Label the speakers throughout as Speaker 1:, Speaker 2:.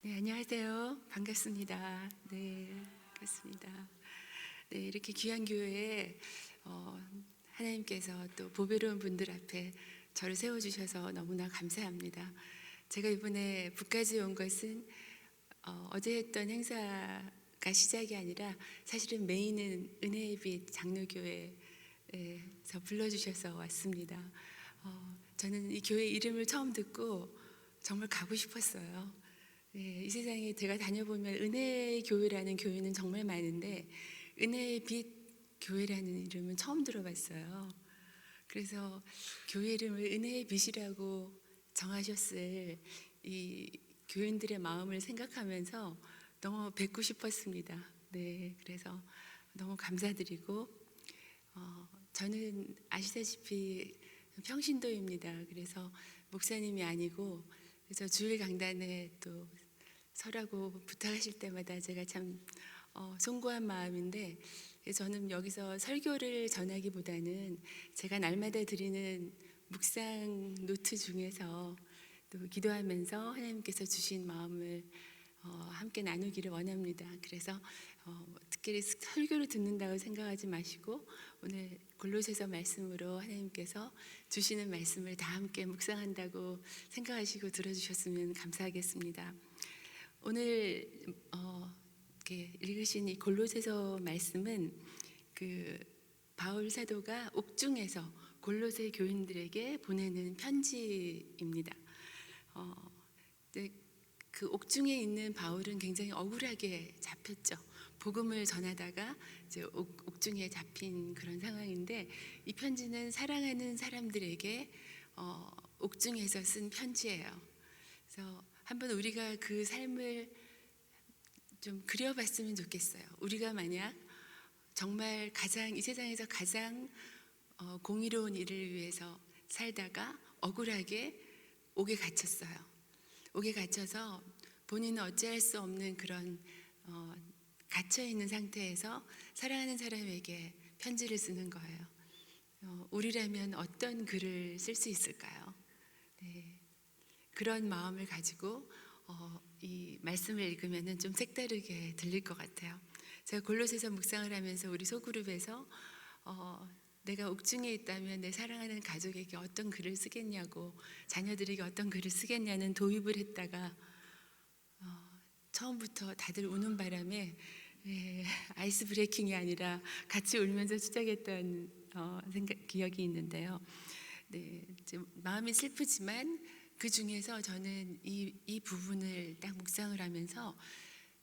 Speaker 1: 네, 안녕하세요. 반갑습니다. 네, 반갑습니다. 네, 이렇게 귀한 교회에 하나님께서 또 보배로운 분들 앞에 저를 세워주셔서 너무나 감사합니다. 제가 이번에 북까지 온 것은 어제 했던 행사가 시작이 아니라 사실은 메인은 은혜의 빛 장로교회에서 불러주셔서 왔습니다. 저는 이 교회 이름을 처음 듣고 정말 가고 싶었어요. 네, 이 세상에 제가 다녀보면 은혜의 교회라는 교회는 정말 많은데 은혜의 빛 교회라는 이름은 처음 들어봤어요. 그래서 교회 이름을 은혜의 빛이라고 정하셨을 이 교인들의 마음을 생각하면서 너무 뵙고 싶었습니다. 네, 그래서 너무 감사드리고 저는 아시다시피 평신도입니다. 그래서 목사님이 아니고 그래서 주일 강단에 또 서라고 부탁하실 때마다 제가 참 송구한 마음인데 저는 여기서 설교를 전하기보다는 제가 날마다 드리는 묵상 노트 중에서 또 기도하면서 하나님께서 주신 마음을 함께 나누기를 원합니다. 그래서 특별히 설교를 듣는다고 생각하지 마시고 오늘 골로새서 말씀으로 하나님께서 주시는 말씀을 다 함께 묵상한다고 생각하시고 들어주셨으면 감사하겠습니다. 오늘 이렇게 읽으신 이 골로새서 말씀은 그 바울 사도가 옥중에서 골로새 교인들에게 보내는 편지입니다. 그 옥중에 있는 바울은 굉장히 억울하게 잡혔죠. 복음을 전하다가 이제 옥중에 잡힌 그런 상황인데 이 편지는 사랑하는 사람들에게 옥중에서 쓴 편지예요. 그래서 한번 우리가 그 삶을 좀 그려봤으면 좋겠어요. 우리가 만약 정말 이 세상에서 가장 공의로운 일을 위해서 살다가 억울하게 옥에 갇혔어요. 옥에 갇혀서 본인은 어찌할 수 없는 그런 갇혀있는 상태에서 사랑하는 사람에게 편지를 쓰는 거예요. 우리라면 어떤 글을 쓸 수 있을까요? 네. 그런 마음을 가지고 이 말씀을 읽으면 좀 색다르게 들릴 것 같아요. 제가 골로새서 묵상을 하면서 우리 소그룹에서 내가 옥중에 있다면 내 사랑하는 가족에게 어떤 글을 쓰겠냐고, 자녀들에게 어떤 글을 쓰겠냐는 도입을 했다가 처음부터 다들 우는 바람에 아이스 브레이킹이 아니라 같이 울면서 시작했던 기억이 있는데요. 네, 마음이 슬프지만 그 중에서 저는 이 부분을 딱 묵상을 하면서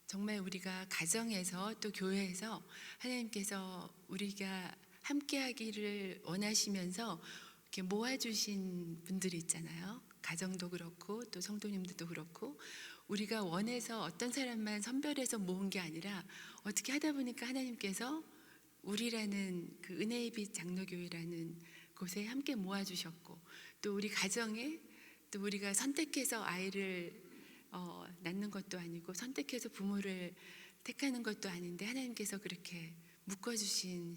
Speaker 1: 정말 우리가 가정에서 또 교회에서 하나님께서 우리가 함께하기를 원하시면서 이렇게 모아주신 분들이 있잖아요. 가정도 그렇고 또 성도님들도 그렇고 우리가 원해서 어떤 사람만 선별해서 모은 게 아니라 어떻게 하다 보니까 하나님께서 우리라는 그 은혜의 빛 장로교회라는 곳에 함께 모아주셨고 또 우리 가정에 또 우리가 선택해서 아이를 낳는 것도 아니고 선택해서 부모를 택하는 것도 아닌데 하나님께서 그렇게 묶어주신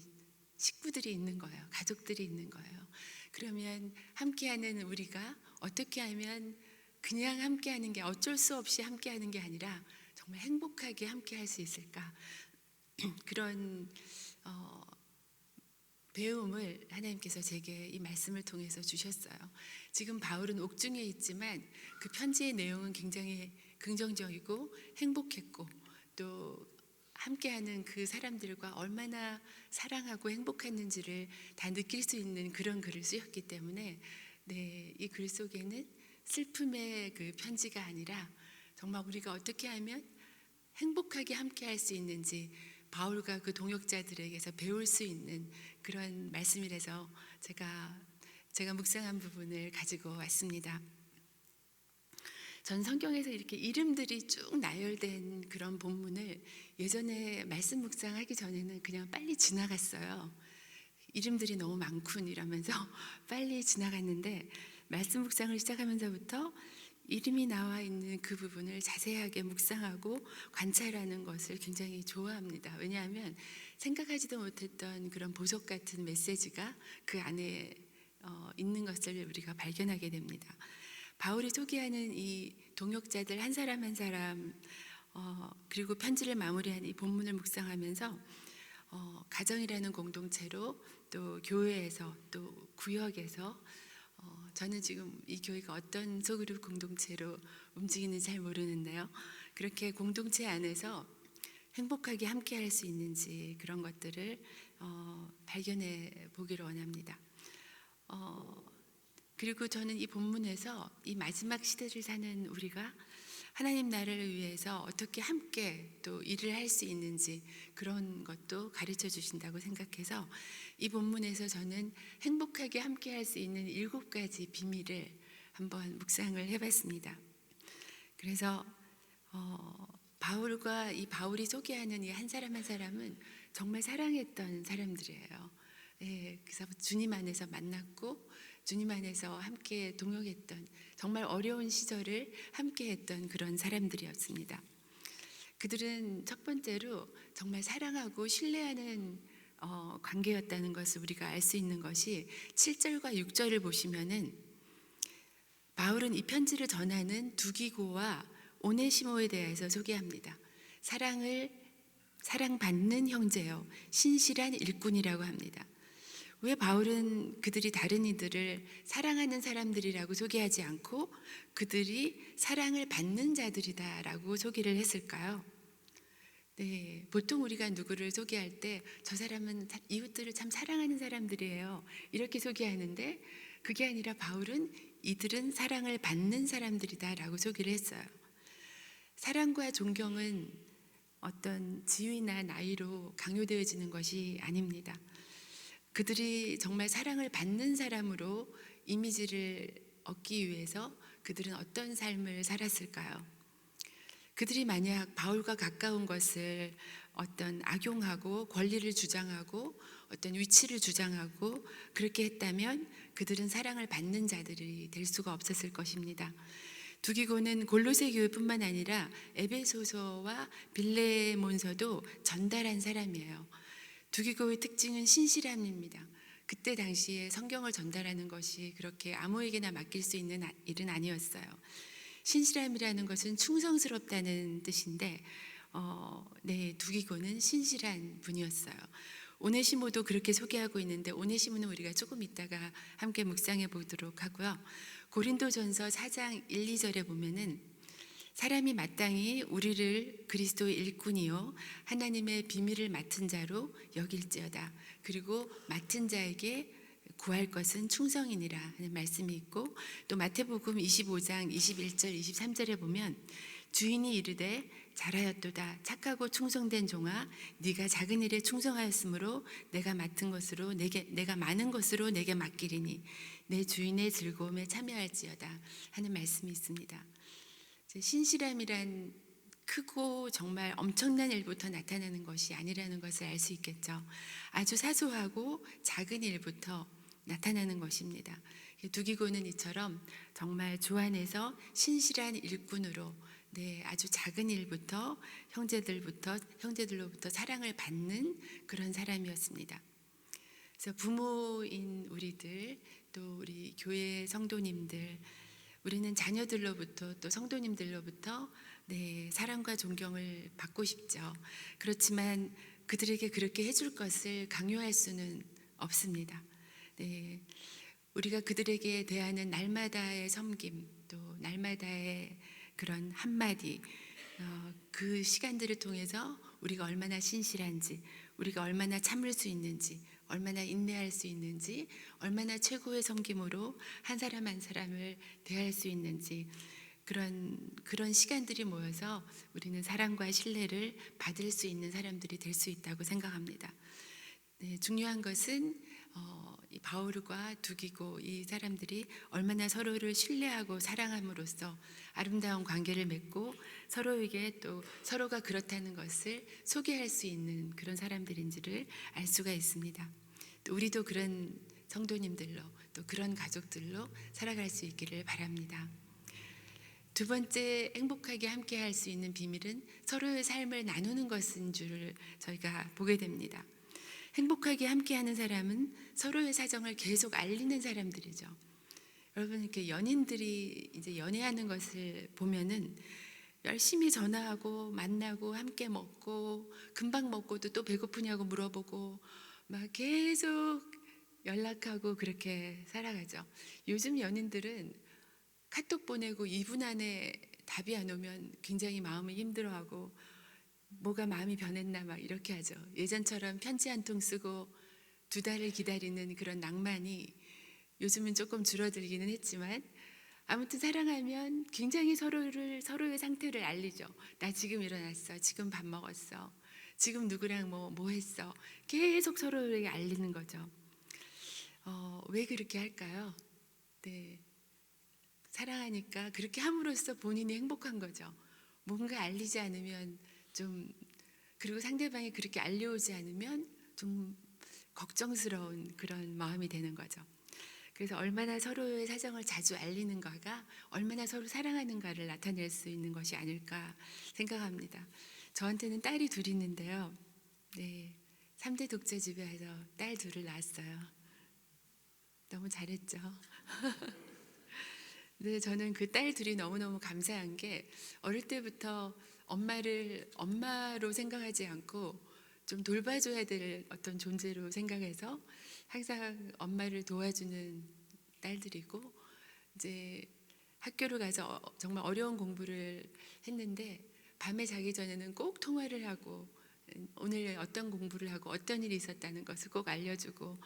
Speaker 1: 식구들이 있는 거예요. 가족들이 있는 거예요. 그러면 함께하는 우리가 어떻게 하면 그냥 함께하는 게 어쩔 수 없이 함께하는 게 아니라 정말 행복하게 함께할 수 있을까? 그런 배움을 하나님께서 제게 이 말씀을 통해서 주셨어요. 지금 바울은 옥중에 있지만 그 편지의 내용은 굉장히 긍정적이고 행복했고 또 함께하는 그 사람들과 얼마나 사랑하고 행복했는지를 다 느낄 수 있는 그런 글을 쓰였기 때문에 이 글 속에는 슬픔의 그 편지가 아니라 정말 우리가 어떻게 하면 행복하게 함께할 수 있는지 바울과 그 동역자들에게서 배울 수 있는 그런 말씀이라서 제가 묵상한 부분을 가지고 왔습니다. 전 성경에서 이렇게 이름들이 쭉 나열된 그런 본문을 예전에 말씀 묵상하기 전에는 그냥 빨리 지나갔어요. 이름들이 너무 많군 이러면서 빨리 지나갔는데 말씀 묵상을 시작하면서부터 이름이 나와 있는 그 부분을 자세하게 묵상하고 관찰하는 것을 굉장히 좋아합니다. 왜냐하면 생각하지도 못했던 그런 보석 같은 메시지가 그 안에 있는 것을 우리가 발견하게 됩니다. 바울이 소개하는 이 동역자들 한 사람 한 사람 그리고 편지를 마무리한 이 본문을 묵상하면서 가정이라는 공동체로 또 교회에서 또 구역에서 저는 지금 이 교회가 어떤 소그룹 공동체로 움직이는지 잘 모르는데요. 그렇게 공동체 안에서 행복하게 함께 할 수 있는지 그런 것들을 발견해 보기를 원합니다. 그리고 저는 이 본문에서 이 마지막 시대를 사는 우리가 하나님 나라를 위해서 어떻게 함께 또 일을 할 수 있는지 그런 것도 가르쳐 주신다고 생각해서 이 본문에서 저는 행복하게 함께 할 수 있는 7가지 비밀을 한번 묵상을 해봤습니다. 그래서 바울과 이 바울이 소개하는 이 한 사람 한 사람은 정말 사랑했던 사람들이에요. 그래서 주님 안에서 만났고 주님 안에서 함께 동역했던 정말 어려운 시절을 함께 했던 그런 사람들이었습니다. 그들은 첫 번째로 정말 사랑하고 신뢰하는 관계였다는 것을 우리가 알 수 있는 것이 7절과 6절을 보시면은 바울은 이 편지를 전하는 두기고와 오네시모에 대해서 소개합니다. 사랑받는 형제요, 신실한 일꾼이라고 합니다. 왜 바울은 그들이 다른 이들을 사랑하는 사람들이라고 소개하지 않고 그들이 사랑을 받는 자들이다라고 소개를 했을까요? 네, 보통 우리가 누구를 소개할 때 저 사람은 이웃들을 참 사랑하는 사람들이에요, 이렇게 소개하는데 그게 아니라 바울은 이들은 사랑을 받는 사람들이다라고 소개를 했어요. 사랑과 존경은 어떤 지위나 나이로 강요되어지는 것이 아닙니다. 그들이 정말 사랑을 받는 사람으로 이미지를 얻기 위해서 그들은 어떤 삶을 살았을까요? 그들이 만약 바울과 가까운 것을 어떤 악용하고 권리를 주장하고 어떤 위치를 주장하고 그렇게 했다면 그들은 사랑을 받는 자들이 될 수가 없었을 것입니다. 두기고는 골로새 교회뿐만 아니라 에베소서와 빌레몬서도 전달한 사람이에요. 두기고의 특징은 신실함입니다. 그때 당시에 성경을 전달하는 것이 그렇게 아무에게나 맡길 수 있는 일은 아니었어요. 신실함이라는 것은 충성스럽다는 뜻인데 두기고는 신실한 분이었어요. 오네시모도 그렇게 소개하고 있는데 오네시모는 우리가 조금 있다가 함께 묵상해 보도록 하고요. 고린도전서 4장 1, 2절에 보면은 사람이 마땅히 우리를 그리스도의 일꾼이요 하나님의 비밀을 맡은 자로 여길지어다. 그리고 맡은 자에게 구할 것은 충성이니라 하는 말씀이 있고, 또 마태복음 25장 21절 23절에 보면 주인이 이르되 잘하였도다 착하고 충성된 종아, 네가 작은 일에 충성하였으므로 내가 맡은 것으로 내가 많은 것으로 내게 맡기리니 내 주인의 즐거움에 참여할지어다 하는 말씀이 있습니다. 신실함이란 크고 정말 엄청난 일부터 나타나는 것이 아니라는 것을 알 수 있겠죠. 아주 사소하고 작은 일부터 나타나는 것입니다. 두기고는 이처럼 정말 주 안에서 신실한 일꾼으로 아주 작은 일부터 형제들로부터 사랑을 받는 그런 사람이었습니다. 그래서 부모인 우리들, 또 우리 교회 성도님들, 우리는 자녀들로부터 또 성도님들로부터 사랑과 존경을 받고 싶죠. 그렇지만 그들에게 그렇게 해줄 것을 강요할 수는 없습니다. 우리가 그들에게 대하는 날마다의 섬김, 또 날마다의 그런 한마디, 그 시간들을 통해서 우리가 얼마나 신실한지, 우리가 얼마나 참을 수 있는지, 얼마나 인내할 수 있는지, 얼마나 최고의 섬김으로 한 사람 한 사람을 대할 수 있는지, 그런 시간들이 모여서 우리는 사랑과 신뢰를 받을 수 있는 사람들이 될 수 있다고 생각합니다. 중요한 것은 이 바울과 두기고 이 사람들이 얼마나 서로를 신뢰하고 사랑함으로써 아름다운 관계를 맺고 서로에게 또 서로가 그렇다는 것을 소개할 수 있는 그런 사람들인지를 알 수가 있습니다. 또 우리도 그런 성도님들로 또 그런 가족들로 살아갈 수 있기를 바랍니다. 두 번째, 행복하게 함께 할 수 있는 비밀은 서로의 삶을 나누는 것인 줄 저희가 보게 됩니다. 행복하게 함께하는 사람은 서로의 사정을 계속 알리는 사람들이죠. 여러분 이렇게 연인들이 이제 연애하는 것을 보면은 열심히 전화하고 만나고 함께 먹고 금방 먹고도 또 배고프냐고 물어보고 막 계속 연락하고 그렇게 살아가죠. 요즘 연인들은 카톡 보내고 2분 안에 답이 안 오면 굉장히 마음을 힘들어하고 뭐가 마음이 변했나 막 이렇게 하죠. 예전처럼 편지 한 통 쓰고 2달을 기다리는 그런 낭만이 요즘은 조금 줄어들기는 했지만 아무튼 사랑하면 굉장히 서로의 상태를 알리죠. 나 지금 일어났어. 지금 밥 먹었어. 지금 누구랑 뭐 했어. 계속 서로에게 알리는 거죠. 왜 그렇게 할까요? 네. 사랑하니까 그렇게 함으로써 본인이 행복한 거죠. 뭔가 알리지 않으면 좀, 그리고 상대방이 그렇게 알려오지 않으면 좀 걱정스러운 그런 마음이 되는 거죠. 그래서 얼마나 서로의 사정을 자주 알리는가가 얼마나 서로 사랑하는가를 나타낼 수 있는 것이 아닐까 생각합니다. 저한테는 딸이 둘 있는데요. 네, 3대 독재집에서 딸 둘을 낳았어요. 너무 잘했죠. 네, 저는 그 딸 둘이 너무너무 감사한 게 어릴 때부터 엄마를 엄마로 생각하지 않고 좀 돌봐줘야 될 어떤 존재로 생각해서 항상 엄마를 도와주는 딸들이고, 이제 학교를 가서 정말 어려운 공부를 했는데 밤에 자기 전에는 꼭 통화를 하고 오늘 어떤 공부를 하고 어떤 일이 있었다는 것을 꼭 알려주고,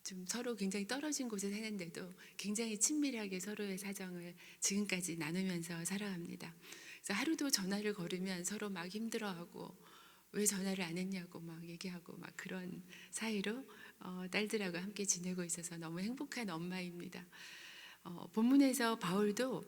Speaker 1: 좀 서로 굉장히 떨어진 곳에 사는데도 굉장히 친밀하게 서로의 사정을 지금까지 나누면서 살아갑니다. 그래서 하루도 전화를 걸으면 서로 막 힘들어하고 왜 전화를 안 했냐고 막 얘기하고 막 그런 사이로 딸들하고 함께 지내고 있어서 너무 행복한 엄마입니다. 본문에서 바울도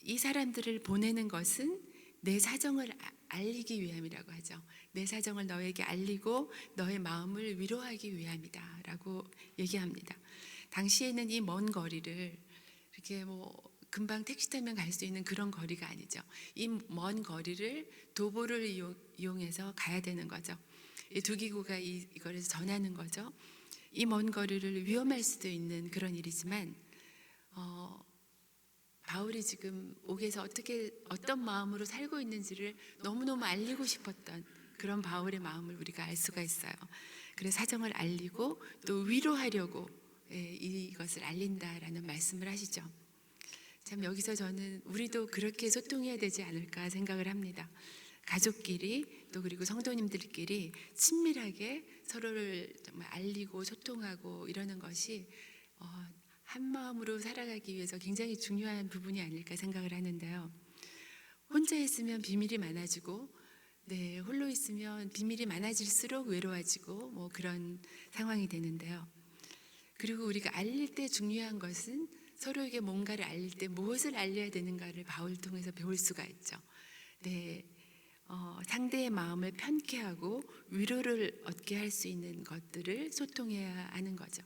Speaker 1: 이 사람들을 보내는 것은 내 사정을 알리기 위함이라고 하죠. 내 사정을 너에게 알리고 너의 마음을 위로하기 위함이다 라고 얘기합니다. 당시에는 이 먼 거리를 이렇게 금방 택시 타면 갈 수 있는 그런 거리가 아니죠. 이 먼 거리를 도보를 이용해서 가야 되는 거죠. 이 두 기구가 이거를 전하는 거죠. 이 먼 거리를 위험할 수도 있는 그런 일이지만 바울이 지금 옥에서 어떤 마음으로 살고 있는지를 너무너무 알리고 싶었던 그런 바울의 마음을 우리가 알 수가 있어요. 그래서 사정을 알리고 또 위로하려고 이것을 알린다라는 말씀을 하시죠. 참 여기서 저는 우리도 그렇게 소통해야 되지 않을까 생각을 합니다. 가족끼리 또 그리고 성도님들끼리 친밀하게 서로를 정말 알리고 소통하고 이러는 것이 한 마음으로 살아가기 위해서 굉장히 중요한 부분이 아닐까 생각을 하는데요. 혼자 있으면 비밀이 많아지고, 네, 홀로 있으면 비밀이 많아질수록 외로워지고 그런 상황이 되는데요. 그리고 우리가 알릴 때 중요한 것은 서로에게 뭔가를 알릴 때 무엇을 알려야 되는가를 바울 통해서 배울 수가 있죠. 네, 상대의 마음을 편케 하고 위로를 얻게 할 수 있는 것들을 소통해야 하는 거죠.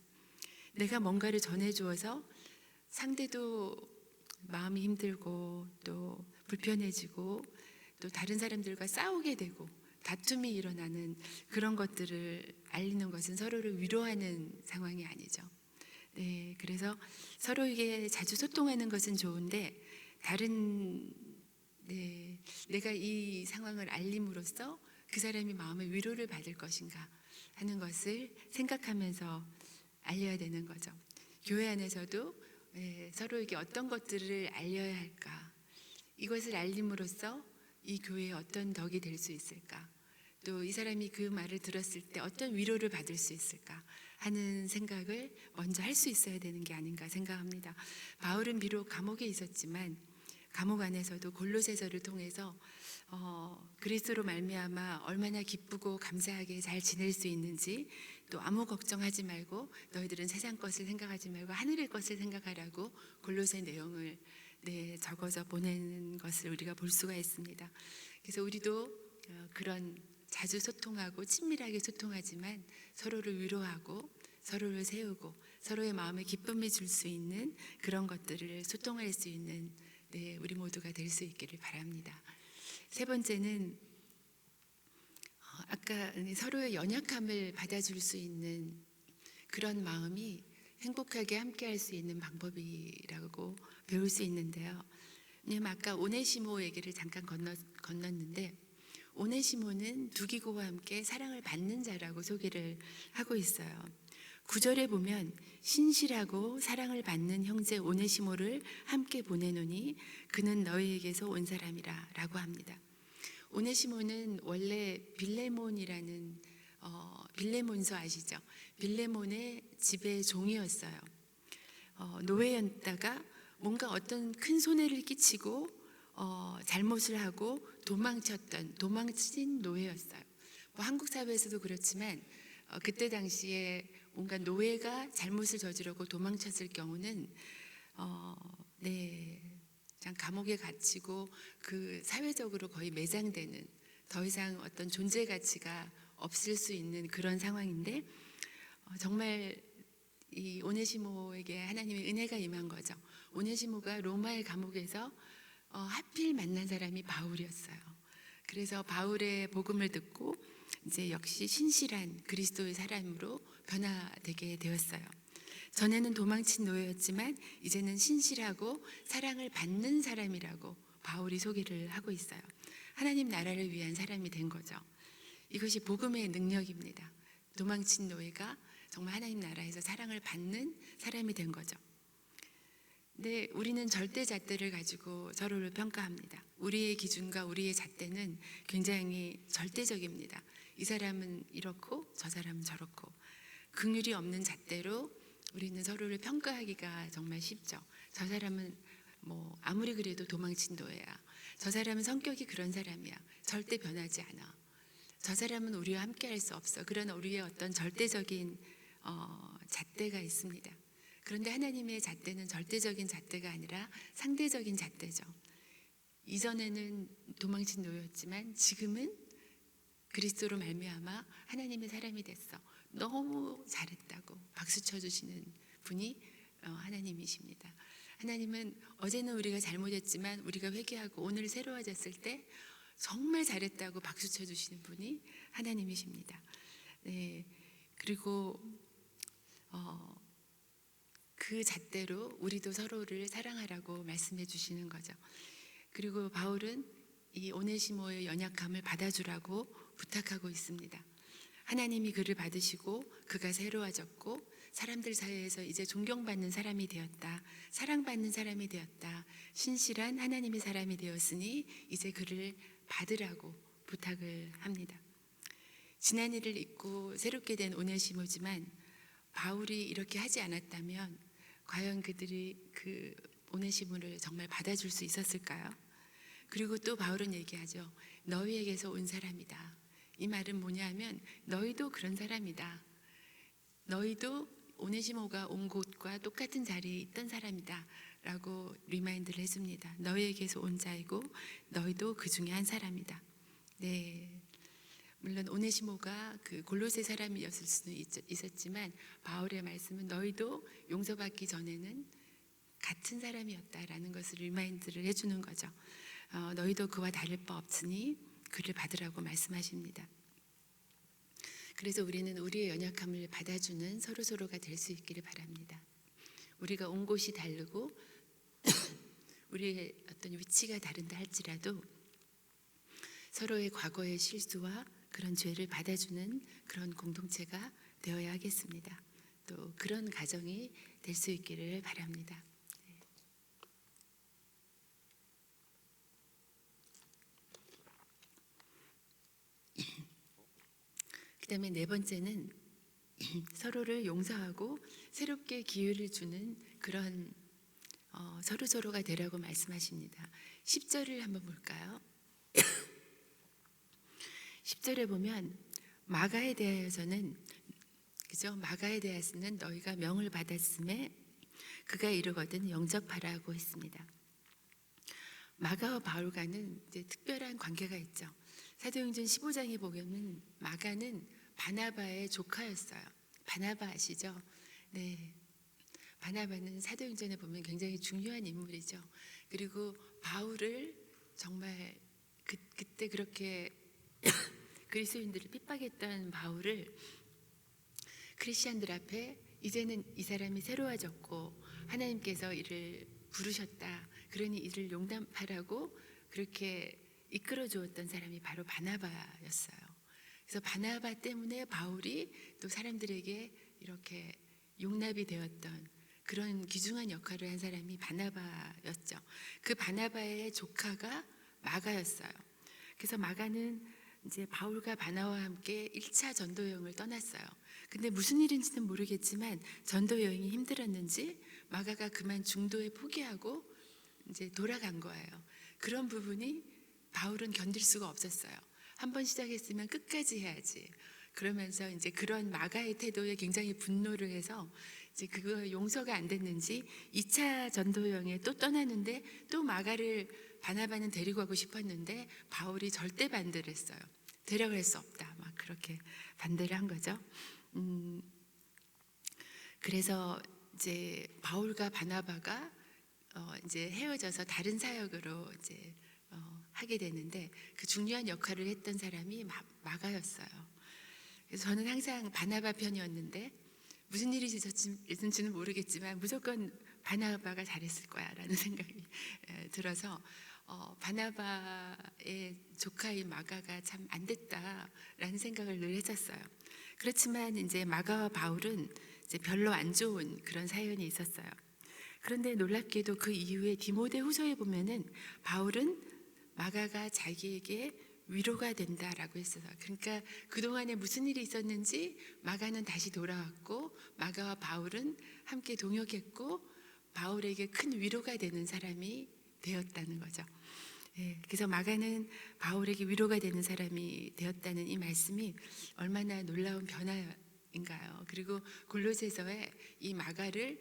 Speaker 1: 내가 뭔가를 전해주어서 상대도 마음이 힘들고 또 불편해지고 또 다른 사람들과 싸우게 되고 다툼이 일어나는 그런 것들을 알리는 것은 서로를 위로하는 상황이 아니죠. 네, 그래서 서로에게 자주 소통하는 것은 좋은데 내가 이 상황을 알림으로써 그 사람이 마음의 위로를 받을 것인가 하는 것을 생각하면서 알려야 되는 거죠. 교회 안에서도 서로에게 어떤 것들을 알려야 할까, 이것을 알림으로써 이 교회에 어떤 덕이 될 수 있을까, 또 이 사람이 그 말을 들었을 때 어떤 위로를 받을 수 있을까 하는 생각을 먼저 할 수 있어야 되는 게 아닌가 생각합니다. 바울은 비록 감옥에 있었지만 감옥 안에서도 골로새서를 통해서 그리스도로 말미암아 얼마나 기쁘고 감사하게 잘 지낼 수 있는지, 또 아무 걱정하지 말고 너희들은 세상 것을 생각하지 말고 하늘의 것을 생각하라고 골로새 내용을 적어서 보내는 것을 우리가 볼 수가 있습니다. 그래서 우리도 그런 자주 소통하고 친밀하게 소통하지만 서로를 위로하고 서로를 세우고 서로의 마음에 기쁨을 줄 수 있는 그런 것들을 소통할 수 있는 우리 모두가 될 수 있기를 바랍니다. 세 번째는 아까 서로의 연약함을 받아줄 수 있는 그런 마음이 행복하게 함께할 수 있는 방법이라고 배울 수 있는데요. 왜냐면 아까 오네시모 얘기를 잠깐 건넜는데 오네시모는 두기고와 함께 사랑을 받는 자라고 소개를 하고 있어요. 9절에 보면 신실하고 사랑을 받는 형제 오네시모를 함께 보내노니 그는 너희에게서 온 사람이라 라고 합니다. 오네시모는 원래 빌레몬이라는 빌레몬서 아시죠? 빌레몬의 집의 종이었어요. 노예였다가 뭔가 어떤 큰 손해를 끼치고 잘못을 하고 도망친 노예였어요. 뭐 한국 사회에서도 그렇지만 그때 당시에 뭔가 노예가 잘못을 저지르고 도망쳤을 경우는 그냥 감옥에 갇히고 그 사회적으로 거의 매장되는 더 이상 어떤 존재 가치가 없을 수 있는 그런 상황인데 정말 이 오네시모에게 하나님의 은혜가 임한 거죠. 오네시모가 로마의 감옥에서 하필 만난 사람이 바울이었어요. 그래서 바울의 복음을 듣고 이제 역시 신실한 그리스도의 사람으로 변화되게 되었어요. 전에는 도망친 노예였지만 이제는 신실하고 사랑을 받는 사람이라고 바울이 소개를 하고 있어요. 하나님 나라를 위한 사람이 된 거죠. 이것이 복음의 능력입니다. 도망친 노예가 정말 하나님 나라에서 사랑을 받는 사람이 된 거죠. 근데 우리는 절대 잣대를 가지고 서로를 평가합니다. 우리의 기준과 우리의 잣대는 굉장히 절대적입니다. 이 사람은 이렇고 저 사람은 저렇고 긍휼이 없는 잣대로 우리는 서로를 평가하기가 정말 쉽죠. 저 사람은 뭐 아무리 그래도 도망친 노예야. 저 사람은 성격이 그런 사람이야. 절대 변하지 않아. 저 사람은 우리와 함께할 수 없어. 그런 우리의 어떤 절대적인 잣대가 있습니다. 그런데 하나님의 잣대는 절대적인 잣대가 아니라 상대적인 잣대죠. 이전에는 도망친 노예였지만 지금은 그리스도로 말미암아 하나님의 사람이 됐어. 너무 잘했다고 박수 쳐주시는 분이 하나님이십니다. 하나님은 어제는 우리가 잘못했지만 우리가 회개하고 오늘 새로워졌을 때 정말 잘했다고 박수 쳐주시는 분이 하나님이십니다. 네, 그리고 그 잣대로 우리도 서로를 사랑하라고 말씀해 주시는 거죠. 그리고 바울은 이 오네시모의 연약함을 받아주라고 부탁하고 있습니다. 하나님이 그를 받으시고 그가 새로워졌고 사람들 사이에서 이제 존경받는 사람이 되었다. 사랑받는 사람이 되었다. 신실한 하나님의 사람이 되었으니 이제 그를 받으라고 부탁을 합니다. 지난 일을 잊고 새롭게 된 오네시모지만 바울이 이렇게 하지 않았다면 과연 그들이 그 오네시모를 정말 받아줄 수 있었을까요? 그리고 또 바울은 얘기하죠. 너희에게서 온 사람이다. 이 말은 뭐냐면 너희도 그런 사람이다. 너희도 오네시모가 온 곳과 똑같은 자리에 있던 사람이다 라고 리마인드를 해줍니다. 너희에게서 온 자이고 너희도 그 중에 한 사람이다. 네, 물론 오네시모가 그 골로새 사람이었을 수도 있었지만 바울의 말씀은 너희도 용서받기 전에는 같은 사람이었다라는 것을 리마인드를 해주는 거죠. 너희도 그와 다를 바 없으니 그를 받으라고 말씀하십니다. 그래서 우리는 우리의 연약함을 받아주는 서로서로가 될 수 있기를 바랍니다. 우리가 온 곳이 다르고 우리의 어떤 위치가 다른다 할지라도 서로의 과거의 실수와 그런 죄를 받아주는 그런 공동체가 되어야 하겠습니다. 또 그런 가정이 될 수 있기를 바랍니다. 그 다음에 네 번째는 서로를 용서하고 새롭게 기회를 주는 그런 서로서로가 되라고 말씀하십니다. 10절을 한번 볼까요? 10절에 보면 마가에 대하여서는 그죠? 마가에 대해서는 너희가 명을 받았음에 그가 이르거든 영접하라고 했습니다. 마가와 바울과는 이제 특별한 관계가 있죠. 사도행전 15장에 보면은 마가는 바나바의 조카였어요. 바나바 아시죠? 네, 바나바는 사도행전에 보면 굉장히 중요한 인물이죠. 그리고 바울을 정말 그때 그렇게 그리스도인들을 핍박했던 바울을 크리스천들 앞에 이제는 이 사람이 새로워졌고 하나님께서 이를 부르셨다. 그러니 이를 용납하라고 그렇게 이끌어 주었던 사람이 바로 바나바였어요. 그래서 바나바 때문에 바울이 또 사람들에게 이렇게 용납이 되었던 그런 귀중한 역할을 한 사람이 바나바였죠. 그 바나바의 조카가 마가였어요. 그래서 마가는 이제 바울과 바나와 함께 1차 전도 여행을 떠났어요. 근데 무슨 일인지는 모르겠지만 전도 여행이 힘들었는지 마가가 그만 중도에 포기하고 이제 돌아간 거예요. 그런 부분이 바울은 견딜 수가 없었어요. 한번 시작했으면 끝까지 해야지. 그러면서 이제 그런 마가의 태도에 굉장히 분노를 해서 이제 그거 용서가 안 됐는지 2차 전도 여행에 또 떠나는데 또 마가를 바나바는 데리고 가고 싶었는데 바울이 절대 반대를 했어요. 데려갈 수 없다. 막 그렇게 반대를 한 거죠. 그래서 이제 바울과 바나바가 이제 헤어져서 다른 사역으로 이제 하게 되는데 그 중요한 역할을 했던 사람이 마가였어요. 그래서 저는 항상 바나바 편이었는데 무슨 일이 있었는지는 모르겠지만 무조건 바나바가 잘했을 거야라는 생각이 들어서 바나바의 조카인 마가가 참 안 됐다라는 생각을 늘 했었어요. 그렇지만 이제 마가와 바울은 이제 별로 안 좋은 그런 사연이 있었어요. 그런데 놀랍게도 그 이후에 디모데 후서에 보면은 바울은 마가가 자기에게 위로가 된다라고 했어요. 그러니까 그동안에 무슨 일이 있었는지 마가는 다시 돌아왔고 마가와 바울은 함께 동역했고 바울에게 큰 위로가 되는 사람이 되었다는 거죠. 그래서 마가는 바울에게 위로가 되는 사람이 되었다는 이 말씀이 얼마나 놀라운 변화인가요. 그리고 골로새서에 이 마가를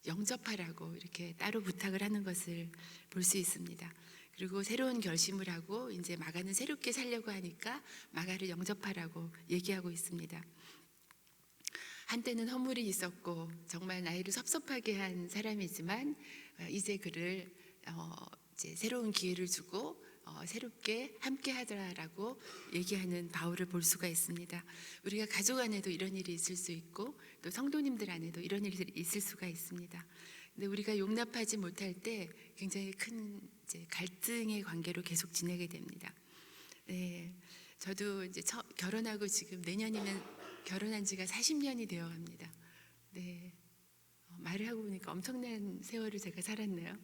Speaker 1: 영접하라고 이렇게 따로 부탁을 하는 것을 볼 수 있습니다. 그리고 새로운 결심을 하고 이제 마가는 새롭게 살려고 하니까 마가를 영접하라고 얘기하고 있습니다. 한때는 허물이 있었고 정말 나이를 섭섭하게 한 사람이지만 이제 그를 이제 새로운 기회를 주고 새롭게 함께 하더라라고 얘기하는 바울을 볼 수가 있습니다. 우리가 가족 안에도 이런 일이 있을 수 있고 또 성도님들 안에도 이런 일이 있을 수가 있습니다. 근데 우리가 용납하지 못할 때 굉장히 큰 이제 갈등의 관계로 계속 지내게 됩니다. 저도 이제 결혼하고 지금 내년이면 결혼한 지가 40년이 되어 갑니다. 말을 하고 보니까 엄청난 세월을 제가 살았네요.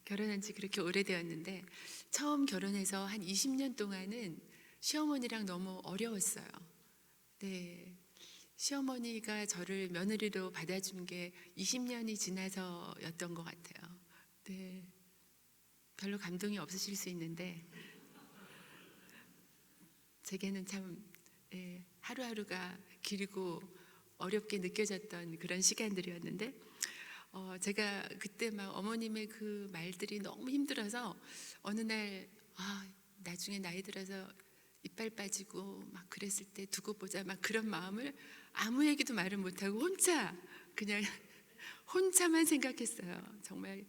Speaker 1: 결혼한 지 그렇게 오래되었는데 처음 결혼해서 한 20년 동안은 시어머니랑 너무 어려웠어요. 시어머니가 저를 며느리로 받아준 게 20년이 지나서였던 것 같아요. 별로 감동이 없으실 수 있는데 제게는 참 하루하루가 길고 어렵게 느껴졌던 그런 시간들이었는데 제가 그때 막 어머님의 그 말들이 너무 힘들어서 어느 날 나중에 나이 들어서 이빨 빠지고 막 그랬을 때 두고 보자 막 그런 마음을 아무 얘기도 말을 못하고 그냥 혼자만 생각했어요. 정말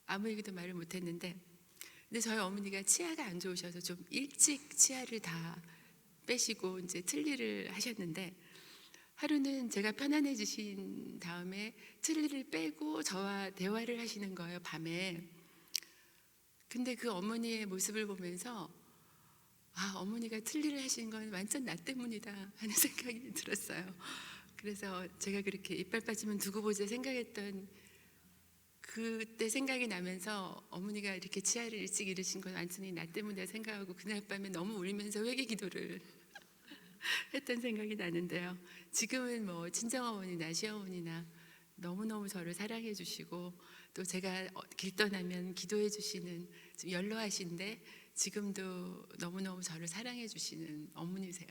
Speaker 1: 아무 얘기도 말을 못했는데 근데 저희 어머니가 치아가 안 좋으셔서 좀 일찍 치아를 다 빼시고 이제 틀니를 하셨는데 하루는 제가 편안해지신 다음에 틀니를 빼고 저와 대화를 하시는 거예요, 밤에. 근데 그 어머니의 모습을 보면서 어머니가 틀니를 하시는 건 완전 나 때문이다 하는 생각이 들었어요. 그래서 제가 그렇게 이빨 빠지면 두고 보자 생각했던 그때 생각이 나면서 어머니가 이렇게 치아를 일찍 잃으신 건 완전히 나 때문이다 생각하고 그날 밤에 너무 울면서 회개 기도를 했던 생각이 나는데요. 지금은 뭐 친정어머니나 시어머니나 너무너무 저를 사랑해 주시고 또 제가 길 떠나면 기도해 주시는 좀 연로하신데 지금도 너무너무 저를 사랑해 주시는 어머니세요.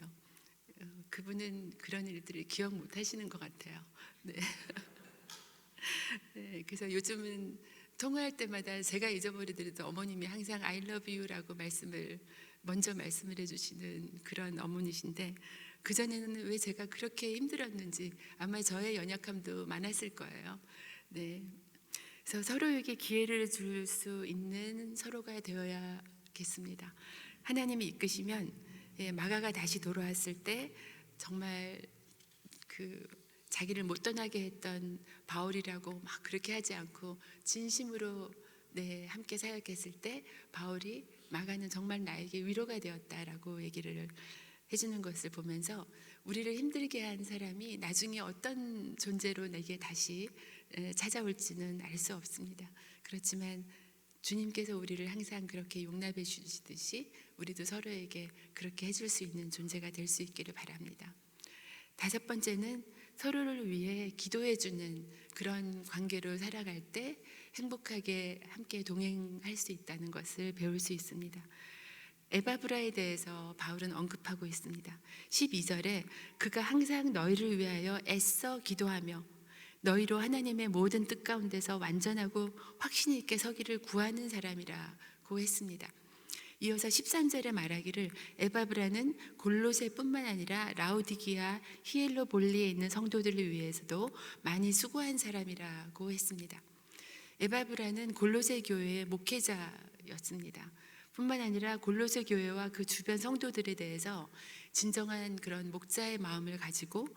Speaker 1: 그분은 그런 일들을 기억 못 하시는 것 같아요. 그래서 요즘은 통화할 때마다 제가 잊어버리더라도 어머님이 항상 I love you라고 먼저 말씀을 해주시는 그런 어머니신데 그전에는 왜 제가 그렇게 힘들었는지 아마 저의 연약함도 많았을 거예요. 그래서 서로에게 기회를 줄 수 있는 서로가 되어야겠습니다. 하나님이 이끄시면 마가가 다시 돌아왔을 때 정말 그 자기를 못 떠나게 했던 바울이라고 막 그렇게 하지 않고 진심으로 함께 사역했을 때 바울이 마가는 정말 나에게 위로가 되었다라고 얘기를 해주는 것을 보면서 우리를 힘들게 한 사람이 나중에 어떤 존재로 내게 다시 찾아올지는 알 수 없습니다. 그렇지만 주님께서 우리를 항상 그렇게 용납해 주시듯이 우리도 서로에게 그렇게 해줄 수 있는 존재가 될 수 있기를 바랍니다. 다섯 번째는 서로를 위해 기도해 주는 그런 관계로 살아갈 때 행복하게 함께 동행할 수 있다는 것을 배울 수 있습니다. 에바브라에 대해서 바울은 언급하고 있습니다. 12절에 그가 항상 너희를 위하여 애써 기도하며 너희로 하나님의 모든 뜻 가운데서 완전하고 확신 있게 서기를 구하는 사람이라고 했습니다. 이어서 13절에 말하기를 에바브라는 골로새뿐만 아니라 라우디기아, 히엘로볼리에 있는 성도들을 위해서도 많이 수고한 사람이라고 했습니다. 에바브라는 골로새 교회의 목회자였습니다. 뿐만 아니라 골로새 교회와 그 주변 성도들에 대해서 진정한 그런 목자의 마음을 가지고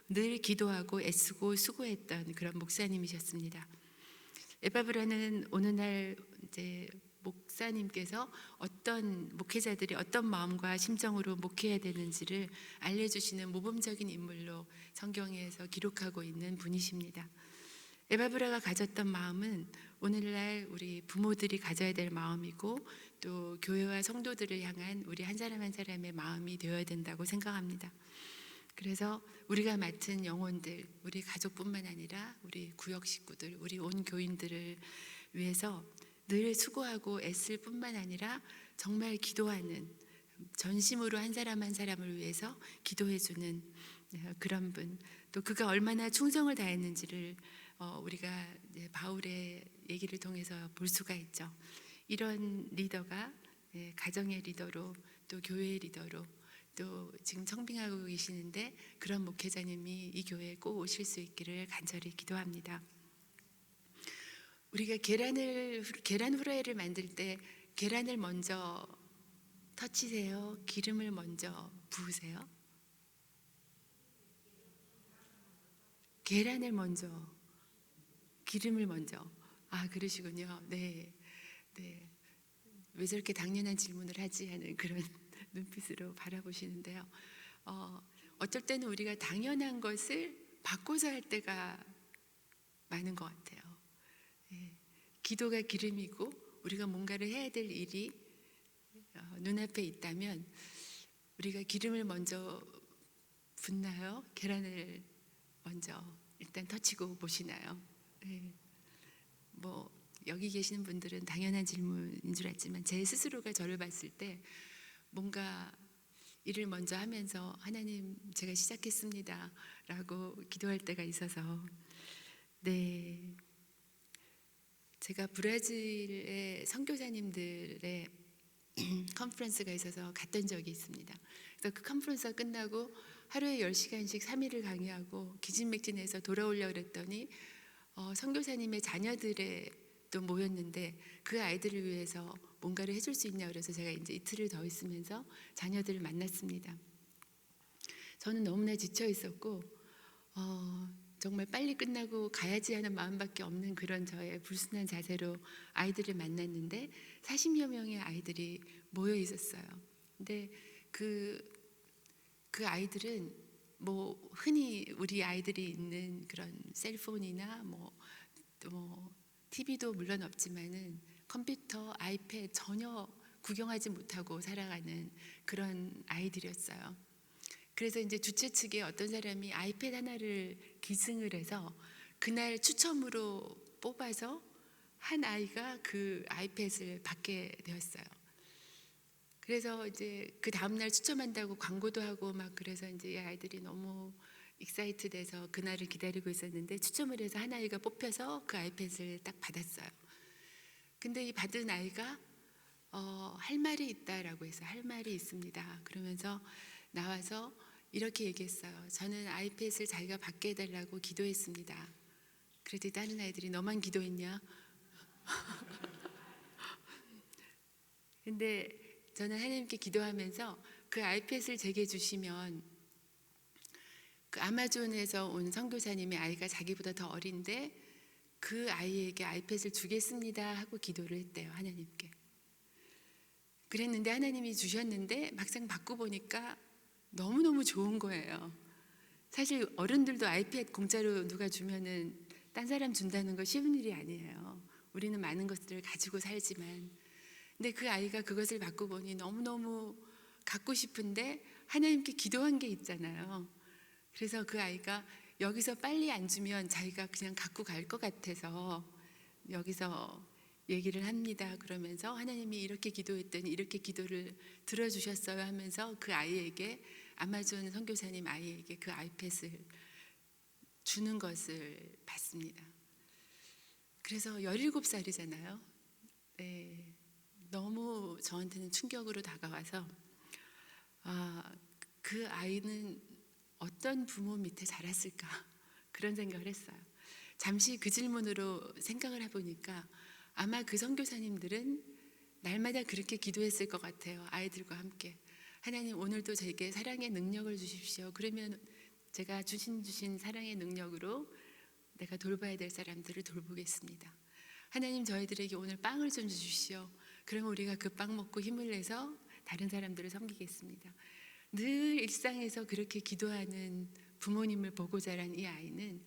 Speaker 1: 늘 기도하고 애쓰고 수고했던 그런 목사님이셨습니다. 에바브라는 오늘날 이제 목사님께서 어떤 목회자들이 어떤 마음과 심정으로 목회해야 되는지를 알려주시는 모범적인 인물로 성경에서 기록하고 있는 분이십니다. 에바브라가 가졌던 마음은 오늘날 우리 부모들이 가져야 될 마음이고 또 교회와 성도들을 향한 우리 한 사람 한 사람의 마음이 되어야 된다고 생각합니다. 그래서 우리가 맡은 영혼들, 우리 가족뿐만 아니라 우리 구역 식구들, 우리 온 교인들을 위해서 늘 수고하고 애쓸 뿐만 아니라 정말 기도하는, 전심으로 한 사람 한 사람을 위해서 기도해주는 그런 분, 또 그가 얼마나 충성을 다했는지를 우리가 바울의 얘기를 통해서 볼 수가 있죠. 이런 리더가 가정의 리더로 또 교회의 리더로 또 지금 청빙하고 계시는데 그런 목회자님이 이 교회에 꼭 오실 수 있기를 간절히 기도합니다. 우리가 계란 후라이를 만들 때 계란을 먼저 터치세요? 기름을 먼저 부으세요? 계란을 먼저, 기름을 먼저. 아, 그러시군요. 네. 왜 저렇게 당연한 질문을 하지 하는 그런 눈빛으로 바라보시는데요. 어쩔 때는 우리가 당연한 것을 바꿔서 할 때가 많은 것 같아요. 기도가 기름이고 우리가 뭔가를 해야 될 일이 눈앞에 있다면 우리가 기름을 먼저 붓나요? 계란을 먼저 일단 터치고 보시나요? 뭐 여기 계시는 분들은 당연한 질문인 줄 알지만 제 스스로가 저를 봤을 때 뭔가 일을 먼저 하면서 하나님 제가 시작했습니다 라고 기도할 때가 있어서 제가 브라질의 선교사님들의 컨퍼런스가 있어서 갔던 적이 있습니다. 그래서 그 컨퍼런스가 끝나고 하루에 10시간씩 3일을 강의하고 기진맥진해서 돌아오려고 그랬더니 선교사님의 자녀들에 또 모였는데 그 아이들을 위해서 뭔가를 해줄 수 있냐 그래서 제가 이제 이틀을 더 있으면서 자녀들을 만났습니다. 저는 너무나 지쳐 있었고 정말 빨리 끝나고 가야지 하는 마음밖에 없는 그런 저의 불순한 자세로 아이들을 만났는데 40여 명의 아이들이 모여 있었어요. 근데 그 아이들은 뭐 흔히 우리 아이들이 있는 그런 셀폰이나 뭐 TV도 물론 없지만은 컴퓨터, 아이패드 전혀 구경하지 못하고 살아가는 그런 아이들이었어요. 그래서 이제 주최 측에 어떤 사람이 아이패드 하나를 기증을 해서 그날 추첨으로 뽑아서 한 아이가 그 아이패드를 받게 되었어요. 그래서 이제 그 다음날 추첨한다고 광고도 하고 막 그래서 이제 아이들이 너무 익사이트돼서 그날을 기다리고 있었는데 추첨을 해서 한 아이가 뽑혀서 그 아이패드를 딱 받았어요. 근데 이 받은 아이가 할 말이 있다라고 해서 할 말이 있습니다. 그러면서 나와서 이렇게 얘기했어요. 저는 아이패드를 자기가 받게 해달라고 기도했습니다. 그랬더니 다른 아이들이 너만 기도했냐? 근데 저는 하나님께 기도하면서 그 아이패드를 제게 주시면 그 아마존에서 온 선교사님의 아이가 자기보다 더 어린데 그 아이에게 아이패드를 주겠습니다 하고 기도를 했대요, 하나님께. 그랬는데 하나님이 주셨는데 막상 받고 보니까 너무너무 좋은 거예요. 사실 어른들도 아이패드 공짜로 누가 주면은 딴 사람 준다는 거 쉬운 일이 아니에요. 우리는 많은 것들을 가지고 살지만, 근데 그 아이가 그것을 받고 보니 너무너무 갖고 싶은데 하나님께 기도한 게 있잖아요. 그래서 그 아이가 여기서 빨리 안 주면 자기가 그냥 갖고 갈 것 같아서 여기서 얘기를 합니다. 그러면서 하나님이 이렇게 기도했더니 이렇게 기도를 들어주셨어요 하면서 그 아이에게, 아마존 선교사님 아이에게 그 아이패드를 주는 것을 봤습니다. 그래서 17살이잖아요. 네, 너무 저한테는 충격으로 다가와서 그 아이는 어떤 부모 밑에 자랐을까 그런 생각을 했어요. 잠시 그 질문으로 생각을 해보니까 아마 그 선교사님들은 날마다 그렇게 기도했을 것 같아요. 아이들과 함께 하나님 오늘도 제게 사랑의 능력을 주십시오. 그러면 제가 주신 사랑의 능력으로 내가 돌봐야 될 사람들을 돌보겠습니다. 하나님 저희들에게 오늘 빵을 좀 주십시오. 그러면 우리가 그 빵 먹고 힘을 내서 다른 사람들을 섬기겠습니다. 늘 일상에서 그렇게 기도하는 부모님을 보고 자란 이 아이는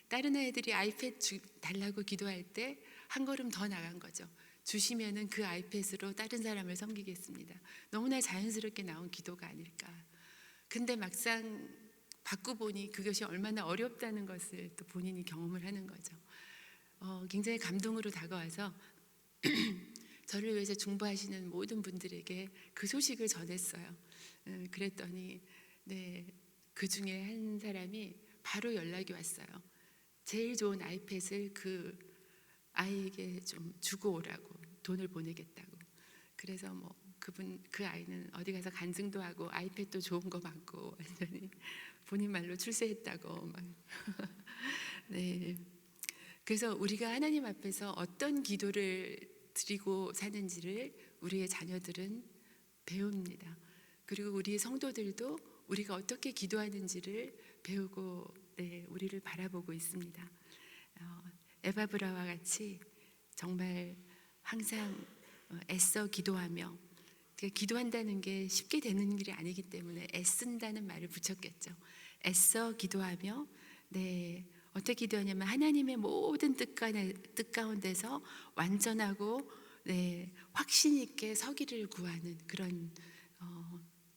Speaker 1: 다른 아이들이 아이패드 달라고 기도할 때 한 걸음 더 나간 거죠. 주시면은 그 아이패드로 다른 사람을 섬기겠습니다. 너무나 자연스럽게 나온 기도가 아닐까. 근데 막상 받고 보니 그것이 얼마나 어렵다는 것을 또 본인이 경험을 하는 거죠. 굉장히 감동으로 다가와서 저를 위해서 중보하시는 모든 분들에게 그 소식을 전했어요. 그랬더니 그 중에 한 사람이 바로 연락이 왔어요. 제일 좋은 아이패드를 그 아이에게 좀 주고 오라고, 돈을 보내겠다고. 그래서 그 아이는 어디 가서 간증도 하고 아이패드도 좋은 거 받고 완전히 본인 말로 출세했다고 막. 네. 그래서 우리가 하나님 앞에서 어떤 기도를 드리고 사는지를 우리의 자녀들은 배웁니다. 그리고 우리의 성도들도 우리가 어떻게 기도하는지를 배우고 우리를 바라보고 있습니다. 에바브라와 같이 정말 항상 애써 기도하며, 기도한다는 게 쉽게 되는 일이 아니기 때문에 애쓴다는 말을 붙였겠죠. 애써 기도하며, 어떻게 기도하냐면 하나님의 모든 뜻 가운데서 완전하고 확신 있게 서기를 구하는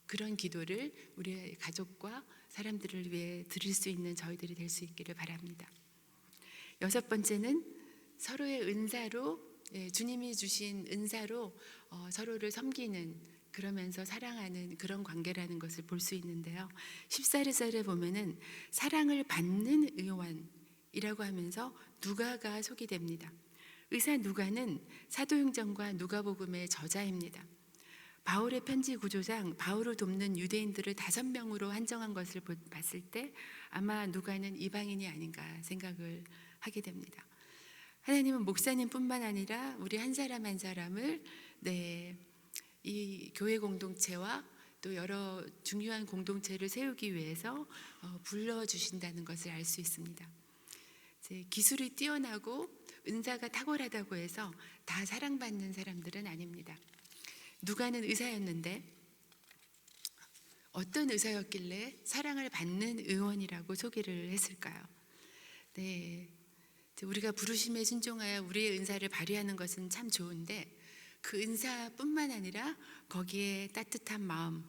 Speaker 1: 그런 기도를 우리의 가족과 사람들을 위해 드릴 수 있는 저희들이 될 수 있기를 바랍니다. 6번째는 서로의 은사로, 주님이 주신 은사로 서로를 섬기는, 그러면서 사랑하는 그런 관계라는 것을 볼 수 있는데요. 14절에 보면은 사랑을 받는 의원이라고 하면서 누가가 소개됩니다. 의사 누가는 사도행전과 누가복음의 저자입니다. 바울의 편지 구조상 바울을 돕는 유대인들을 5명으로 한정한 것을 봤을 때 아마 누가는 이방인이 아닌가 생각을 하게 됩니다. 하나님은 목사님뿐만 아니라 우리 한 사람 한 사람을 이 교회 공동체와 또 여러 중요한 공동체를 세우기 위해서 불러주신다는 것을 알 수 있습니다. 기술이 뛰어나고 은사가 탁월하다고 해서 다 사랑받는 사람들은 아닙니다. 누가는 의사였는데 어떤 의사였길래 사랑을 받는 의원이라고 소개를 했을까요? 우리가 부르심에 순종하여 우리의 은사를 발휘하는 것은 참 좋은데 그 은사뿐만 아니라 거기에 따뜻한 마음,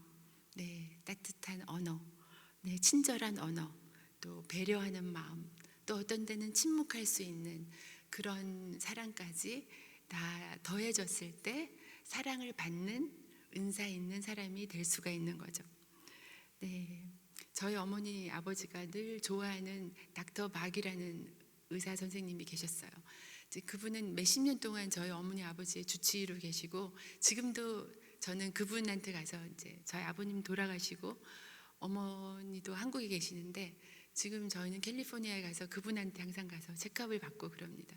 Speaker 1: 따뜻한 언어, 친절한 언어, 또 배려하는 마음, 또 어떤 데는 침묵할 수 있는 그런 사랑까지 다 더해졌을 때 사랑을 받는 은사 있는 사람이 될 수가 있는 거죠. 저희 어머니 아버지가 늘 좋아하는 닥터 박이라는 의사 선생님이 계셨어요. 그분은 몇십 년 동안 저희 어머니 아버지의 주치의로 계시고 지금도 저는 그분한테 가서 저희 아버님 돌아가시고 어머니도 한국에 계시는데 지금 저희는 캘리포니아에 가서 그분한테 항상 가서 체크업을 받고 그럽니다.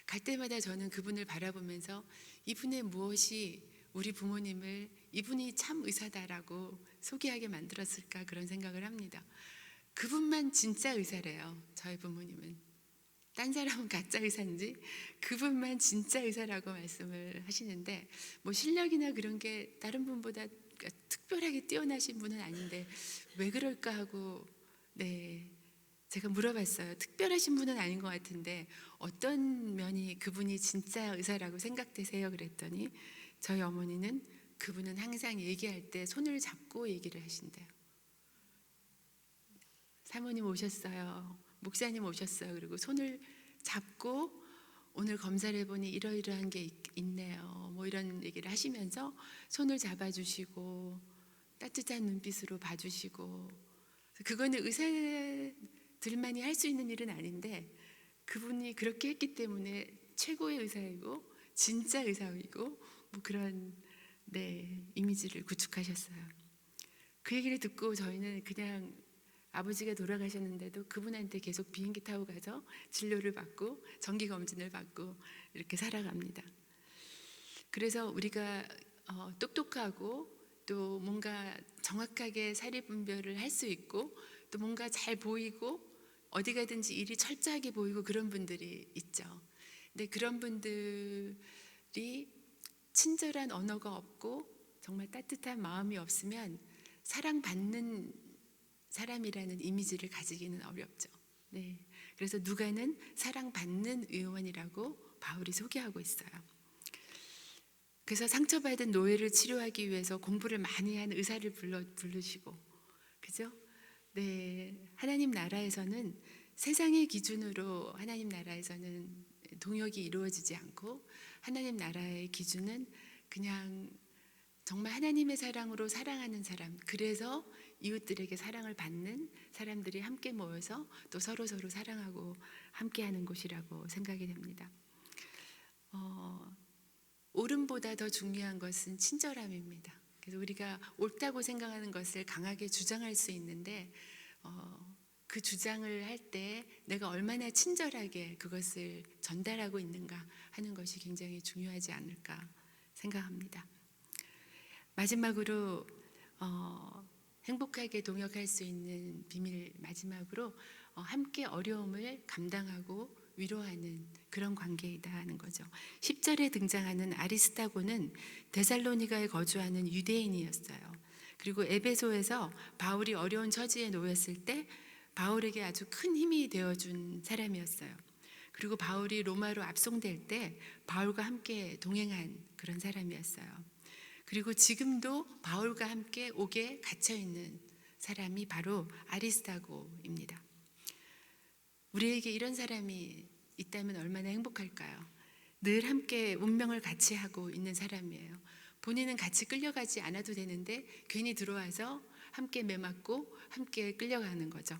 Speaker 1: 갈 때마다 저는 그분을 바라보면서 이분의 무엇이 우리 부모님을 이분이 참 의사다라고 소개하게 만들었을까 그런 생각을 합니다. 그분만 진짜 의사래요. 저희 부모님은. 딴 사람은 가짜 의사인지 그분만 진짜 의사라고 말씀을 하시는데, 뭐 실력이나 그런 게 다른 분보다 특별하게 뛰어나신 분은 아닌데 왜 그럴까 하고, 네, 제가 물어봤어요. 특별하신 분은 아닌 것 같은데 어떤 면이 그분이 진짜 의사라고 생각되세요? 그랬더니 저희 어머니는 그분은 항상 얘기할 때 손을 잡고 얘기를 하신대요. 사모님 오셨어요, 목사님 오셨어요, 그리고 손을 잡고 오늘 검사를 해보니 이러이러한 게 있네요, 뭐 이런 얘기를 하시면서 손을 잡아주시고 따뜻한 눈빛으로 봐주시고, 그거는 의사들만이 할 수 있는 일은 아닌데 그분이 그렇게 했기 때문에 최고의 의사이고 진짜 의사이고 뭐 그런, 네, 이미지를 구축하셨어요. 그 얘기를 듣고 저희는 그냥 아버지가 돌아가셨는데도 그분한테 계속 비행기 타고 가서 진료를 받고 정기 검진을 받고 이렇게 살아갑니다. 그래서 우리가 똑똑하고 또 뭔가 정확하게 사리 분별을 할 수 있고 또 뭔가 잘 보이고 어디 가든지 일이 철저하게 보이고 그런 분들이 있죠. 근데 그런 분들이 친절한 언어가 없고 정말 따뜻한 마음이 없으면 사랑받는 사람이라는 이미지를 가지기는 어렵죠. 네. 그래서 누가는 사랑받는 의원이라고 바울이 소개하고 있어요. 그래서 상처받은 노예를 치료하기 위해서 공부를 많이 한 의사를 부르시고, 그죠? 네, 하나님 나라에서는 세상의 기준으로 하나님 나라에서는 동역이 이루어지지 않고 하나님 나라의 기준은 그냥 정말 하나님의 사랑으로 사랑하는 사람, 그래서 이웃들에게 사랑을 받는 사람들이 함께 모여서 또 서로 사랑하고 함께하는 곳이라고 생각이 됩니다. 옳음보다 더 중요한 것은 친절함입니다. 그래서 우리가 옳다고 생각하는 것을 강하게 주장할 수 있는데 그 주장을 할 때 내가 얼마나 친절하게 그것을 전달하고 있는가 하는 것이 굉장히 중요하지 않을까 생각합니다. 마지막으로 행복하게 동역할 수 있는 비밀, 마지막으로 함께 어려움을 감당하고 위로하는 그런 관계이다 하는 거죠. 10절에 등장하는 아리스타고는 데살로니가에 거주하는 유대인이었어요. 그리고 에베소에서 바울이 어려운 처지에 놓였을 때 바울에게 아주 큰 힘이 되어준 사람이었어요. 그리고 바울이 로마로 압송될 때 바울과 함께 동행한 그런 사람이었어요. 그리고 지금도 바울과 함께 옥에 갇혀있는 사람이 바로 아리스타고입니다. 우리에게 이런 사람이 있다면 얼마나 행복할까요? 늘 함께 운명을 같이 하고 있는 사람이에요. 본인은 같이 끌려가지 않아도 되는데 괜히 들어와서 함께 매맞고 함께 끌려가는 거죠.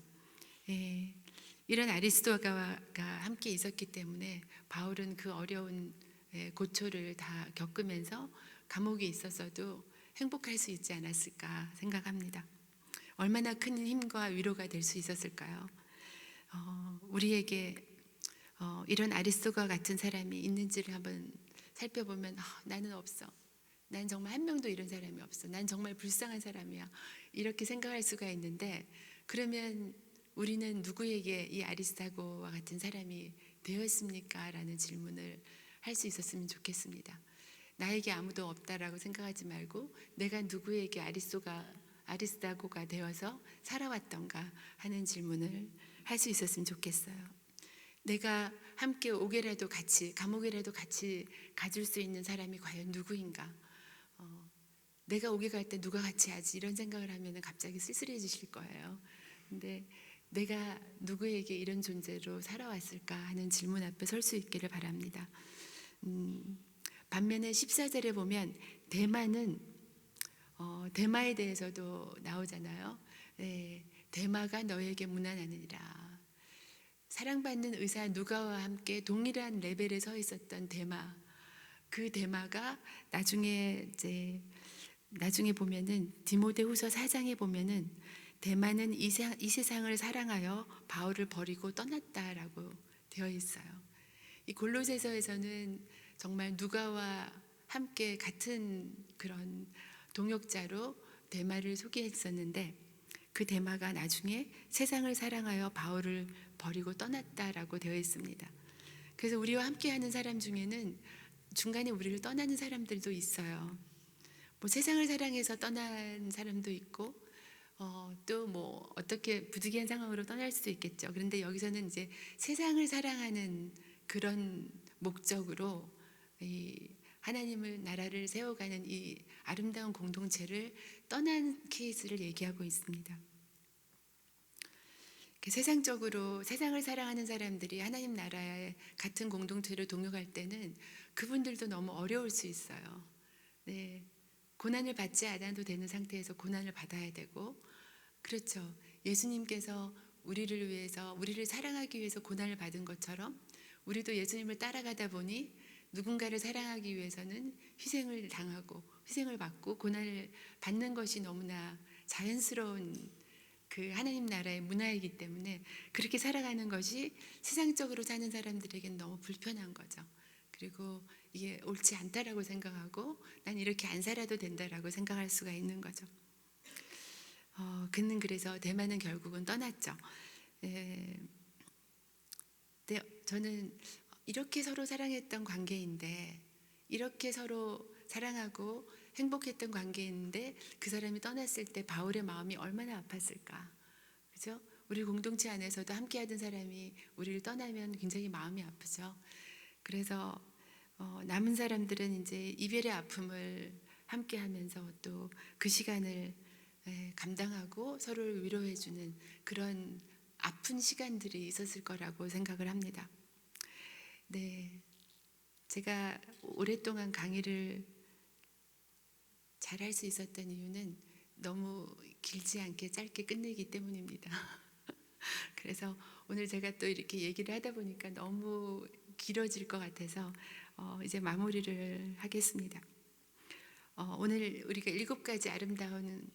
Speaker 1: 예, 이런 아리스토가와 함께 있었기 때문에 바울은 그 어려운 고초를 다 겪으면서 감옥에 있었어도 행복할 수 있지 않았을까 생각합니다. 얼마나 큰 힘과 위로가 될 수 있었을까요? 우리에게 이런 아리스토가 같은 사람이 있는지를 한번 살펴보면 나는 없어. 난 정말 한 명도 이런 사람이 없어. 난 정말 불쌍한 사람이야. 이렇게 생각할 수가 있는데, 그러면 우리는 누구에게 이 아리스타고와 같은 사람이 되었습니까? 라는 질문을 할 수 있었으면 좋겠습니다. 나에게 아무도 없다라고 생각하지 말고 내가 누구에게 아리스타고가 되어서 살아왔던가 하는 질문을 할 수 있었으면 좋겠어요. 내가 함께 옥에라도 같이, 감옥에라도 같이 가줄 수 있는 사람이 과연 누구인가? 내가 옥에 갈 때 누가 같이 하지? 이런 생각을 하면 갑자기 쓸쓸해지실 거예요. 근데 내가 누구에게 이런 존재로 살아왔을까 하는 질문 앞에 설 수 있기를 바랍니다. 반면에 14절에 보면 대마는 대마에 대해서도 나오잖아요. 네, 대마가 너에게 무난하느니라. 사랑받는 의사 누가와 함께 동일한 레벨에 서 있었던 대마, 그 대마가 나중에 보면은 디모데후서 4장에 보면은 대마는 이 세상을 사랑하여 바울을 버리고 떠났다라고 되어 있어요. 이 골로새서에서는 정말 누가와 함께 같은 그런 동역자로 대마를 소개했었는데, 그 데마가 나중에 세상을 사랑하여 바울을 버리고 떠났다라고 되어 있습니다. 그래서 우리와 함께하는 사람 중에는 중간에 우리를 떠나는 사람들도 있어요. 뭐 세상을 사랑해서 떠난 사람도 있고 또 뭐 어떻게 부득이한 상황으로 떠날 수도 있겠죠. 그런데 여기서는 이제 세상을 사랑하는 그런 목적으로 이 하나님을 나라를 세워가는 이 아름다운 공동체를 떠난 케이스를 얘기하고 있습니다. 세상적으로 세상을 사랑하는 사람들이 하나님 나라의 같은 공동체를 동역할 때는 그분들도 너무 어려울 수 있어요. 네, 고난을 받지 않아도 되는 상태에서 고난을 받아야 되고, 그렇죠. 예수님께서 우리를 위해서, 우리를 사랑하기 위해서 고난을 받은 것처럼 우리도 예수님을 따라가다 보니 누군가를 사랑하기 위해서는 희생을 당하고 희생을 받고 고난을 받는 것이 너무나 자연스러운 그 하나님 나라의 문화이기 때문에 그렇게 살아가는 것이 세상적으로 사는 사람들에게는 너무 불편한 거죠. 그리고 이게 옳지 않다라고 생각하고 난 이렇게 안 살아도 된다라고 생각할 수가 있는 거죠. 그는 그래서 대만은 결국은 떠났죠. 네, 저는 이렇게 서로 사랑했던 관계인데, 이렇게 서로 사랑하고 행복했던 관계인데 그 사람이 떠났을 때 바울의 마음이 얼마나 아팠을까. 그죠? 우리 공동체 안에서도 함께하던 사람이 우리를 떠나면 굉장히 마음이 아프죠. 그래서 남은 사람들은 이제 이별의 아픔을 함께하면서 또 그 시간을 감당하고 서로를 위로해주는 그런 아픈 시간들이 있었을 거라고 생각을 합니다. 네, 제가 오랫동안 강의를 잘할 수 있었던 이유는 너무 길지 않게 짧게 끝내기 때문입니다. 그래서 오늘 제가 또 이렇게 얘기를 하다 보니까 너무 길어질 것 같아서 이제 마무리를 하겠습니다. 오늘 우리가 7가지 아름다운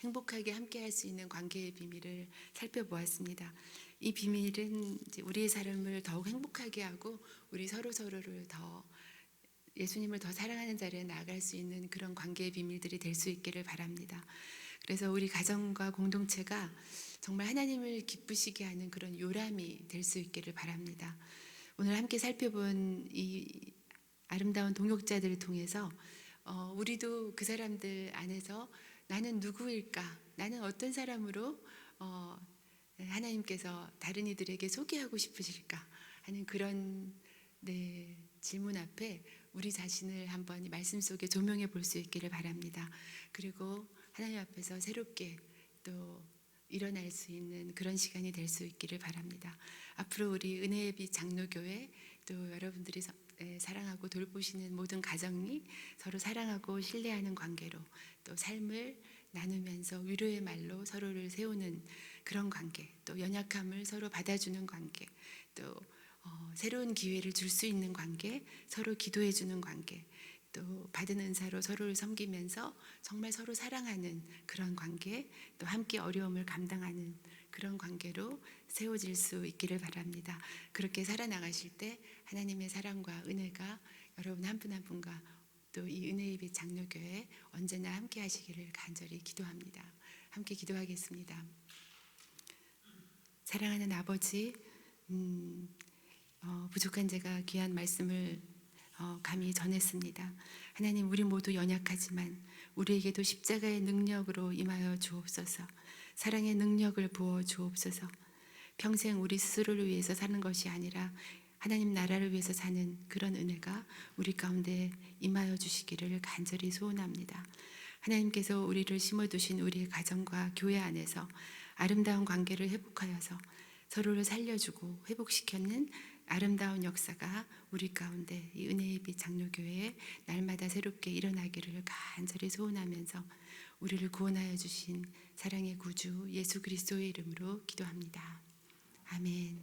Speaker 1: 행복하게 함께할 수 있는 관계의 비밀을 살펴보았습니다. 이 비밀은 이제 우리의 삶을 더욱 행복하게 하고 우리 서로를 더 예수님을 더 사랑하는 자리에 나아갈 수 있는 그런 관계의 비밀들이 될 수 있기를 바랍니다. 그래서 우리 가정과 공동체가 정말 하나님을 기쁘시게 하는 그런 요람이 될 수 있기를 바랍니다. 오늘 함께 살펴본 이 아름다운 동역자들을 통해서 우리도 그 사람들 안에서 나는 누구일까? 나는 어떤 사람으로 하나님께서 다른 이들에게 소개하고 싶으실까? 하는 그런 질문 앞에 우리 자신을 한번 말씀 속에 조명해 볼 수 있기를 바랍니다. 그리고 하나님 앞에서 새롭게 또 일어날 수 있는 그런 시간이 될 수 있기를 바랍니다. 앞으로 우리 은혜의 빛 장로교회 또 여러분들이 사랑하고 돌보시는 모든 가정이 서로 사랑하고 신뢰하는 관계로 또 삶을 나누면서 위로의 말로 서로를 세우는 그런 관계, 또 연약함을 서로 받아주는 관계, 또 새로운 기회를 줄 수 있는 관계, 서로 기도해 주는 관계, 또 받은 은사로 서로를 섬기면서 정말 서로 사랑하는 그런 관계, 또 함께 어려움을 감당하는 그런 관계로 세워질 수 있기를 바랍니다. 그렇게 살아나가실 때 하나님의 사랑과 은혜가 여러분 한 분 한 분과 또 이 은혜의 빛 장로교회 언제나 함께 하시기를 간절히 기도합니다. 함께 기도하겠습니다. 사랑하는 아버지, 부족한 제가 귀한 말씀을 감히 전했습니다. 하나님, 우리 모두 연약하지만 우리에게도 십자가의 능력으로 임하여 주옵소서. 사랑의 능력을 부어 주옵소서. 평생 우리 스스로를 위해서 사는 것이 아니라 하나님 나라를 위해서 사는 그런 은혜가 우리 가운데 임하여 주시기를 간절히 소원합니다. 하나님께서 우리를 심어두신 우리의 가정과 교회 안에서 아름다운 관계를 회복하여서 서로를 살려주고 회복시켰는 아름다운 역사가 우리 가운데 이 은혜의 빛 장로교회에 날마다 새롭게 일어나기를 간절히 소원하면서 우리를 구원하여 주신 사랑의 구주 예수 그리스도의 이름으로 기도합니다. 아멘.